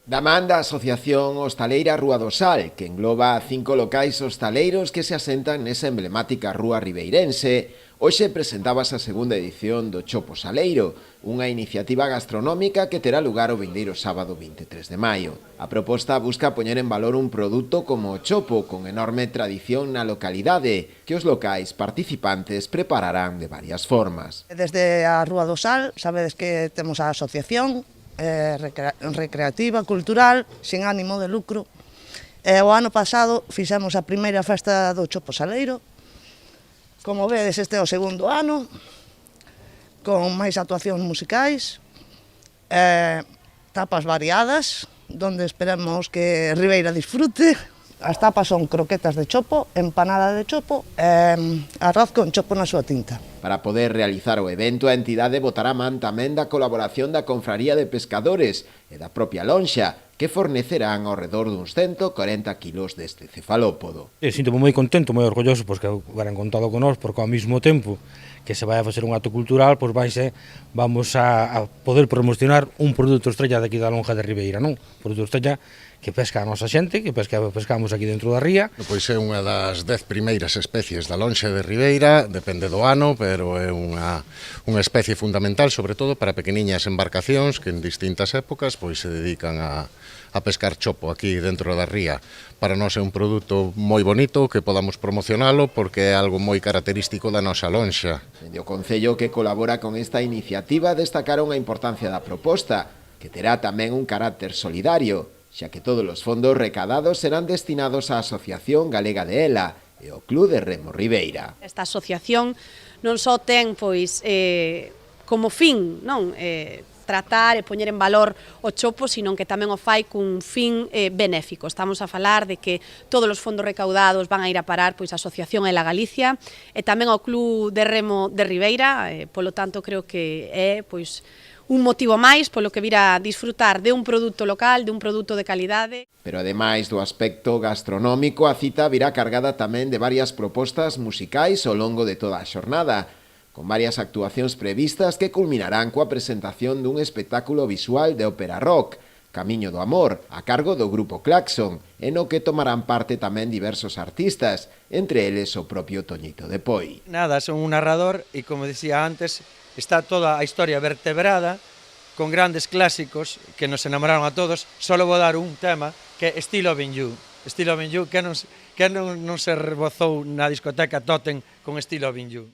Da man da Asociación Hostaleira Rúa do Sal, que engloba 5 locais hostaleiros que se asentan nesa emblemática rúa ribeirense, hoxe presentábase a segunda edición do Chopo Saleiro, unha iniciativa gastronómica que terá lugar o vindeiro sábado 23 de maio. A proposta busca poñer en valor un produto como o chopo, con enorme tradición na localidade, que os locais participantes prepararán de varias formas. Desde a Rúa do Sal, sabedes que temos a asociación recreativa, cultural, sin ánimo de lucro. O ano pasado fixemos a primeira festa do Chopo Saleiro. Como vedes, este é o segundo ano, con máis actuacións musicais, tapas variadas, donde esperemos que Ribeira disfrute. As tapas son croquetas de chopo, empanada de chopo e arroz con chopo na súa tinta. Para poder realizar o evento, a entidade botará man tamén da colaboración da Confraría de Pescadores e da propia lonxa, que fornecerán ao redor duns 140 kilos deste cefalópodo. Sinto-me moi contento, moi orgulloso, pois que hubieran contado con nós, porque ao mesmo tempo que se vai a facer un acto cultural, pois vamos a poder promocionar un produto estrella daqui da lonja de Ribeira, non? Produto estrella que pesca a nosa xente, que pescamos aquí dentro da ría. Pois é unha das 10 primeiras especies da lonxa de Ribeira, depende do ano, pero é unha especie fundamental, sobre todo para pequeniñas embarcacións que en distintas épocas pois se dedican a pescar chopo aquí dentro da ría. Para nós é un produto moi bonito que podamos promocionalo porque é algo moi característico da nosa lonxa. Dende o Concello que colabora con esta iniciativa destacaron a importancia da proposta, que terá tamén un carácter solidario, xa que todos os fondos recadados serán destinados á Asociación Galega de Ela e ao Club de Remo Ribeira. Esta asociación non só ten como fin, non, tratar e poñer en valor o chopo, sino que tamén o fai cun fin benéfico. Estamos a falar de que todos os fondos recaudados van a ir a parar pois a Asociación Ela Galicia e tamén ao Club de Remo de Ribeira, polo tanto creo que é pois un motivo máis polo que vir a disfrutar de un produto local, de un produto de calidade. Pero ademais do aspecto gastronómico, a cita virá cargada tamén de varias propostas musicais ao longo de toda a xornada, con varias actuacións previstas que culminarán coa presentación dun espectáculo visual de ópera rock, Camiño do Amor, a cargo do grupo Claxon, e no que tomarán parte tamén diversos artistas, entre eles o propio Toñito de Poi. Nada, son un narrador e, como dicía antes, está toda a historia vertebrada con grandes clásicos que nos enamoraron a todos. Solo vou dar un tema que é Still Loving You. Still Loving You, que non se rebozou na discoteca Totem con Still Loving You.